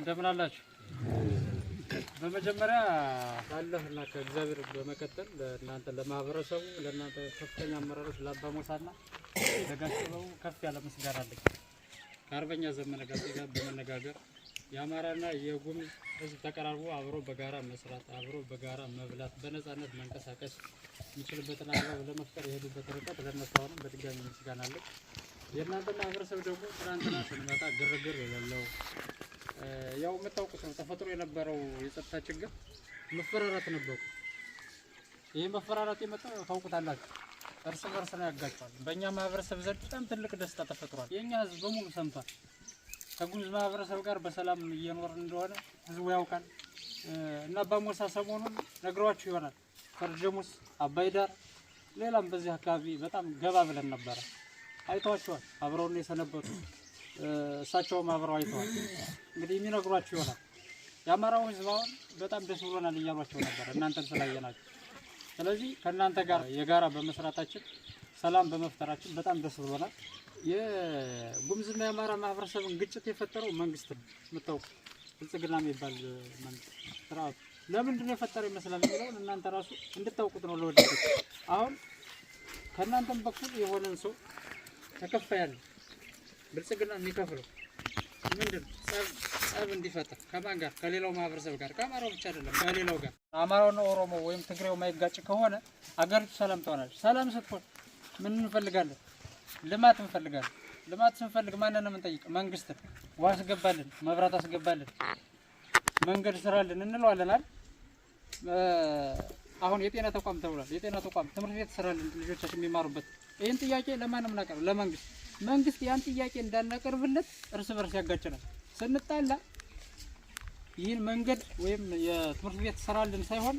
እንደምን አላችሁ? በመጀመሪያ ካለህና ከእግዚአብሔር በመከተል ለእናንተ ለማህበረሰቡ ለእናንተ ከፍተኛ አመራሮች ለአባሞሳና ለጋሽበው ከፍ ያለ ምስጋና አለኝ። ከአርበኛ ዘመነ ካሴ ጋር በመነጋገር የአማራና የጉሙዝ ህዝብ ተቀራርቦ አብሮ በጋራ መስራት፣ አብሮ በጋራ መብላት፣ በነፃነት መንቀሳቀስ የሚችልበትን አግባብ ለመፍጠር የሄዱበት ርቀት ለእነሱ አሁንም በድጋሚ ምስጋና አለኝ። የእናንተ ማህበረሰብ ደግሞ ትናንትና ስንመጣ ግርግር የሌለው ያው የምታውቁት ነው። ተፈጥሮ የነበረው የጸጥታ ችግር መፈራራት ነበሩ። ይሄ መፈራራት የመጣው ታውቁታላችሁ፣ እርስ በርስ ነው ያጋጫል። በእኛ ማህበረሰብ ዘንድ በጣም ትልቅ ደስታ ተፈጥሯል። የኛ ህዝብ በሙሉ ሰምቷል። ከጉሙዝ ማህበረሰብ ጋር በሰላም እየኖርን እንደሆነ ህዝቡ ያውቃል። እና አባሞሳ ሰሞኑን ነግሯችሁ ይሆናል። ፈርጀሙስ፣ አባይ ዳር፣ ሌላም በዚህ አካባቢ በጣም ገባ ብለን ነበረ። አይተዋቸዋል። አብረውን የሰነበቱ እሳቸውም አብረው አይተዋል። እንግዲህ የሚነግሯችሁ ይሆናል። የአማራው ህዝብ አሁን በጣም ደስ ብሎናል እያሏቸው ነበር እናንተን ስላየናችሁ። ስለዚህ ከእናንተ ጋር የጋራ በመስራታችን ሰላም በመፍጠራችን በጣም ደስ ብሎናል። የጉሙዝና የአማራ ማህበረሰብን ግጭት የፈጠረው መንግስት ነው። የምታውቁ ብልጽግና የሚባል መንግስት ስርዓቱ ለምንድን ነው የፈጠረው ይመስላል የሚለውን እናንተ ራሱ እንድታውቁት ነው ለወደፊት። አሁን ከእናንተም በኩል የሆነን ሰው ተከፋይ ያለ ብልጽግና የሚከፍለው ምንድን ጸብ እንዲፈጠር ከማን ጋር? ከሌላው ማህበረሰብ ጋር። ከአማራው ብቻ አይደለም ከሌላው ጋር። አማራውና ኦሮሞ ወይም ትግሬው ማይጋጭ ከሆነ አገሪቱ ሰላም ትሆናለች። ሰላም ስትሆን ምን እንፈልጋለን? ልማት እንፈልጋለን። ልማት ስንፈልግ ማንን ነው የምንጠይቀው? መንግስትን። ውሃ አስገባልን፣ መብራት አስገባልን፣ መንገድ ስራልን እንለዋለን አይደል? አሁን የጤና ተቋም ተብሏል። የጤና ተቋም፣ ትምህርት ቤት ስራልን ልጆቻችን የሚማሩበት። ይህን ጥያቄ ለማንም እናቀርብ? ለመንግስት። መንግስት ያን ጥያቄ እንዳናቀርብለት እርስ በርስ ያጋጭናል። ስንጣላ ይህን መንገድ ወይም የትምህርት ቤት ስራልን ሳይሆን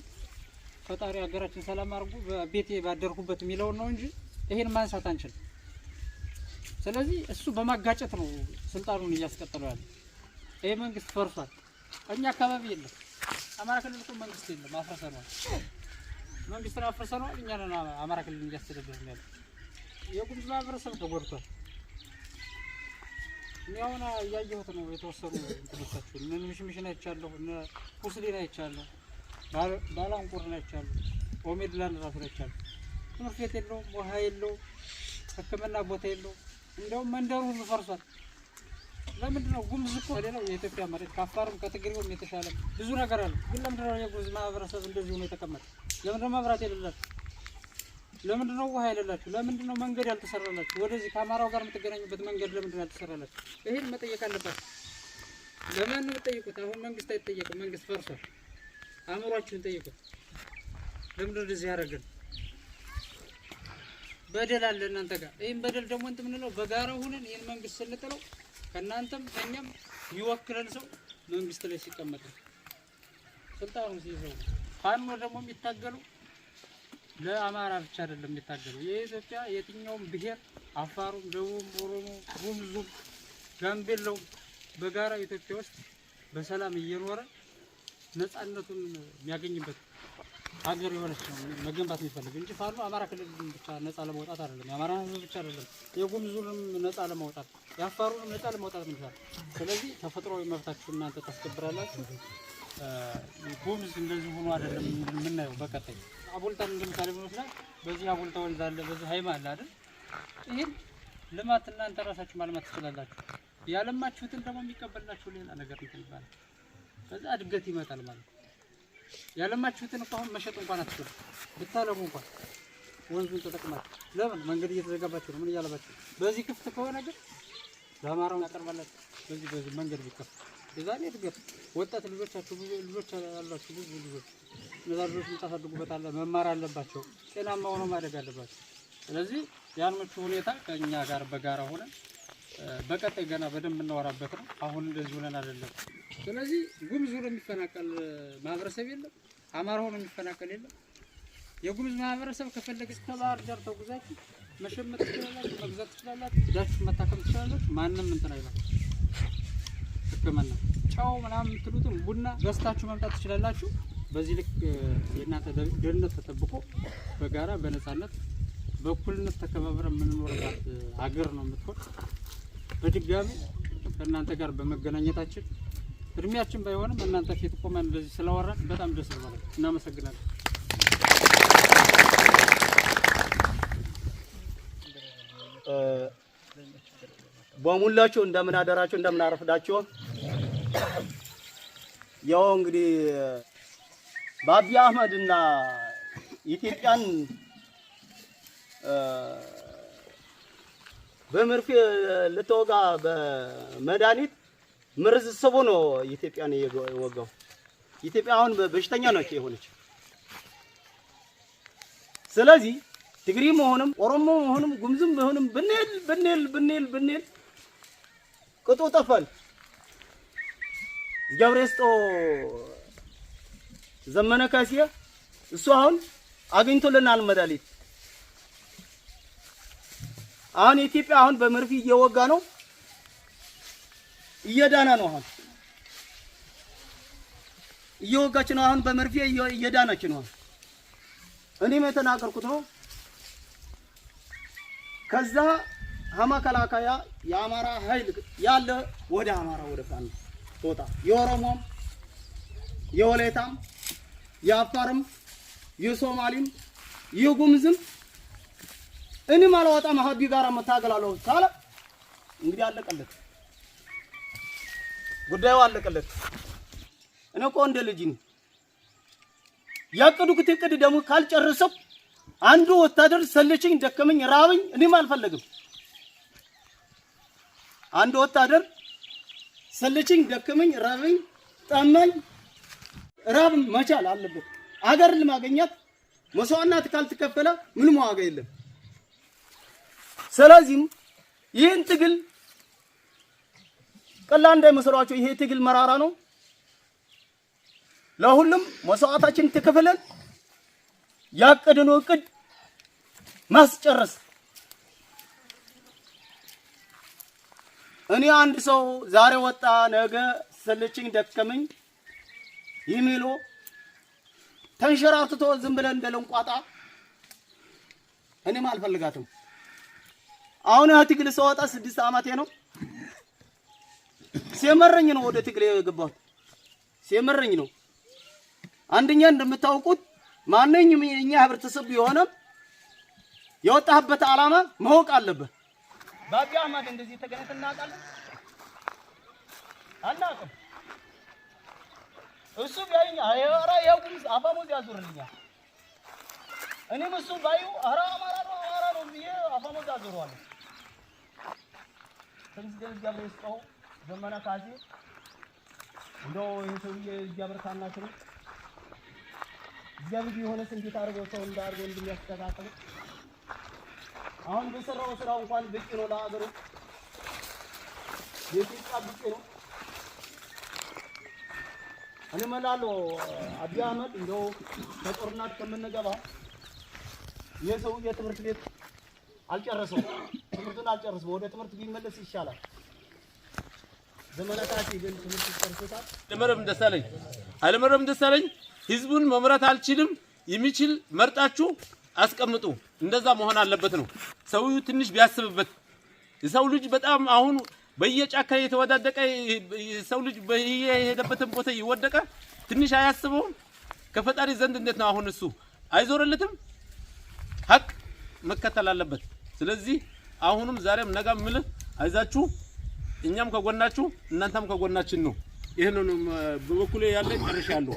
ፈጣሪ ሀገራችን ሰላም አድርጎ በቤቴ ባደርኩበት የሚለውን ነው እንጂ ይሄን ማንሳት አንችልም። ስለዚህ እሱ በማጋጨት ነው ስልጣኑን እያስቀጠለው ያለ። ይሄ መንግስት ፈርሷል። እኛ አካባቢ የለም። አማራ ክልል እኮ መንግስት የለም፣ አፍርሰነዋል። መንግስትን አፍርሰነዋል። እኛ ነን አማራ ክልል እያስተዳደርን ያለ። የጉሙዝ ማህበረሰብ ተጎድቷል። እኔ አሁን እያየሁት ነው የተወሰኑ እንትኖቻቸው እነ ምሽምሽን አይቻለሁ፣ እነ ፑስሊን አይቻለሁ፣ ባላንቁርን አይቻለሁ፣ ኦሜድላን ራሱ አይቻለሁ። ትምህርት ቤት የለውም፣ ውሃ የለውም፣ ሕክምና ቦታ የለውም። እንደውም መንደሩ ሁሉ ፈርሷል። ለምንድን ነው? ጉሙዝ እኮ ሌላው የኢትዮጵያ መሬት ከአፋርም ከትግሬውም የተሻለ ብዙ ነገር አለ። ግን ለምንድን ነው የጉሙዝ ማህበረሰብ እንደዚህ ሆኖ የተቀመጠ? ለምንድን ነው መብራት የሌላችሁ? ለምንድን ነው ውሃ የሌላችሁ? ለምንድን ነው መንገድ ያልተሰራላችሁ? ወደዚህ ከአማራው ጋር የምትገናኙበት መንገድ ለምንድን ነው ያልተሰራላችሁ? ይሄን መጠየቅ አለባችሁ። ለማን ነው የምትጠይቁት? አሁን መንግስት አይጠየቅም። መንግስት ፈርሷል። አእምሯችሁን ጠይቁት። ለምንድን ነው እንደዚህ ያደረገን? በደል አለ እናንተ ጋር። ይሄን በደል ደግሞ እንትን የምንለው በጋራ ሆነን ይሄን መንግስት ስንጥለው ከእናንተም ከእኛም የሚወክለን ሰው መንግስት ላይ ሲቀመጥ ስልጣኑን ሲይዘው። ፋኖ ደግሞ የሚታገሉ ለአማራ ብቻ አይደለም የሚታገሉ። የኢትዮጵያ የትኛውም ብሔር አፋሩም፣ ደቡብም፣ ኦሮሞ፣ ጉሙዙም፣ ጋምቤላውም በጋራ ኢትዮጵያ ውስጥ በሰላም እየኖረ ነፃነቱን የሚያገኝበት ሀገር የሆነች ነው መገንባት የሚፈልግ እንጂ ፋኖ አማራ ክልል ብቻ ነፃ ለማውጣት አይደለም። የአማራ ህዝብ ብቻ አይደለም፣ የጉሙዙንም ነፃ ለማውጣት የአፋሩንም ነፃ ለማውጣት ነው የሚፈልግ። ስለዚህ ተፈጥሯዊ መብታችሁ እናንተ ታስከብራላችሁ። ጉሙዝ እንደዚህ ሆኖ አይደለም የምናየው። በቀጣይ አቦልታን እንደምሳሌ ብንወስድ በዚህ አቦልታ ወንዝ አለ፣ በዚህ ሀይማ አለ አይደል? ይሄን ልማት እናንተ ራሳችሁ ማልማት ትችላላችሁ። ያለማችሁትን ደግሞ የሚቀበላችሁ ሌላ ነገር እንትን ይባላል። ከዛ እድገት ይመጣል ማለት ነው። ያለማችሁትን እኮ አሁን መሸጥ እንኳን አትችሉ። ብታለሙ እንኳን ወንዙን ተጠቅማችሁ ለምን መንገድ እየተዘጋባችሁ ነው? ምን እያለባችሁ? በዚህ ክፍት ከሆነ ግን ለአማራው ያቀርባላችሁ። በዚህ መንገድ ቢከፍት የዛኔ እድገት ወጣት ልጆቻችሁ ብዙ ልጆች አሏችሁ፣ ብዙ ልጆች እነዛ ልጆች የምታሳድጉበት አለ፣ መማር አለባቸው፣ ጤናማ ሆነው ማደግ አለባቸው። ስለዚህ ያን ምቹ ሁኔታ ከእኛ ጋር በጋራ ሆነን በቀጣይ ገና በደንብ እናወራበት ነው። አሁን እንደዚህ ሆነን አይደለም። ስለዚህ ጉሙዝ ሆኖ የሚፈናቀል ማህበረሰብ የለም፣ አማራ ሆኖ የሚፈናቀል የለም። የጉሙዝ ማህበረሰብ ከፈለገ እስከ ባህር ዳር ተጉዛችሁ መሸመት ትችላላችሁ፣ መግዛት ትችላላችሁ፣ ዳችሁ መታከም ትችላላችሁ። ማንም እንትን አይባል። ሕክምና ጫው ምናምን የምትሉትን ቡና ገዝታችሁ መምጣት ትችላላችሁ። በዚህ ልክ የእናንተ ደህንነት ተጠብቆ በጋራ በነፃነት በእኩልነት ተከባብረን የምንኖርባት ሀገር ነው የምትሆን። በድጋሚ ከእናንተ ጋር በመገናኘታችን እድሜያችን ባይሆንም እናንተ ፊት ቆመን እንደዚህ ስለወራን በጣም ደስ ብሎናል። እናመሰግናለን። በሙላችሁ እንደምን አደራችሁ እንደምን አረፈዳችሁ። ያው እንግዲህ በአብይ አህመድና ኢትዮጵያን በመርፌ ልትወጋ በመድኃኒት መርዝ ስቦ ነው ኢትዮጵያን የወጋው። ኢትዮጵያ አሁን በሽተኛ ነች የሆነች። ስለዚህ ትግሪ መሆንም ኦሮሞ መሆንም ጉምዝም መሆንም ብንል ቅጡ ጠፋል። ገብሬስጦ ዘመነ ካሴ እሱ አሁን አግኝቶልናል መድኃኒት። አሁን ኢትዮጵያ አሁን በመርፌ እየወጋ ነው፣ እየዳነ ነው። አሁን እየወጋች ነው። አሁን በመርፌ እየዳነች ነው። እኔም የተናገርኩት ነው። ከዛ ሀማከላካያ የአማራ ኃይል ያለ ወደ አማራ ወደ ፋኖ ወጣ። የኦሮሞም የወላይታም የአፋርም የሶማሊም የጉምዝም እኔ ማለወጣም ሀቢ ጋር መታገላለሁ ካለ እንግዲህ አለቀለት፣ ጉዳዩ አለቀለት። እኔ እኮ እንደ ልጅ ነኝ። ያቀዱት እቅድ ደግሞ ካልጨረሰው አንዱ ወታደር ሰለቸኝ ደከመኝ ራበኝ እኔም አልፈለግም። አንዱ ወታደር ሰለቸኝ ደከመኝ ራበኝ ጠማኝ ራብ መቻል አለበት። አገር ለማግኘት መስዋዕትነት ካልተከፈለ ምንም ዋጋ የለም። ስለዚህ ይህን ትግል ቀላል እንዳይመስላችሁ፣ ይሄ ትግል መራራ ነው። ለሁሉም መስዋዕታችን ተከፈለን ያቀድነው እቅድ ማስጨረስ። እኔ አንድ ሰው ዛሬ ወጣ ነገ ሰለቸኝ ደከመኝ ይሚሉ ተንሸራትቶ ዝም ብለን እንደለንቋጣ እኔም አልፈልጋትም። አሁን ትግል ሰወጣ 6 ዓመቴ ነው። ሲመረኝ ነው ወደ ትግል የገባሁት። ሲመረኝ ነው። አንደኛ እንደምታውቁት ማንኛውም የኛ ህብረተሰብ ቢሆን የወጣህበት ዓላማ ማወቅ አለበት። በአብይ አህመድ እንደዚህ ተገናኝተን እናውቃለን? አናውቅም። እሱ ቢያይኝ አራ ያውቁም አፋሙዝ ያዙርልኛል። እኔም እሱ ባዩ አራ አማራ ነው ብዬ አፋሙዝ ያዙረዋለሁ። ትንሽ ገብሬስጦ ዘመነ ካሴ እንደው ይሄ እያበርታናችሁ ነው። እግዚአብሔር የሆነስ እንዴት አድርገው ሰው እንዳርገው እንደሚያስተካክል አሁን በሰራው ስራው እንኳን በቂ ነው ለሀገሩ የኢትዮጵያ በቂ ነው። እኔ እላለሁ አብይ አህመድ እንደው ከጦርነት ከምንገባ የሰው የትምህርት ቤት አልጨረሰው ትምህርቱን አልጨረሰው ወደ ትምህርት ቢመለስ ይሻላል። ዘመነ ካሴ ግን ትምህርት ጨርሶታል። አለመረም ደሳለኝ ህዝቡን መምራት አልችልም የሚችል መርጣችሁ አስቀምጡ። እንደዛ መሆን አለበት ነው። ሰው ትንሽ ቢያስብበት። የሰው ልጅ በጣም አሁን በየጫካ የተወዳደቀ ሰው ልጅ በየሄደበትን ቦታ ይወደቀ ትንሽ አያስበውም። ከፈጣሪ ዘንድ እንዴት ነው አሁን እሱ አይዞርለትም? ሀቅ መከተል አለበት። ስለዚህ አሁንም ዛሬም ነገም ምልህ አይዛችሁ እኛም ከጎናችሁ እናንተም ከጎናችን ነው። ይሄንን በበኩሌ ያለ ጨርሻለሁ።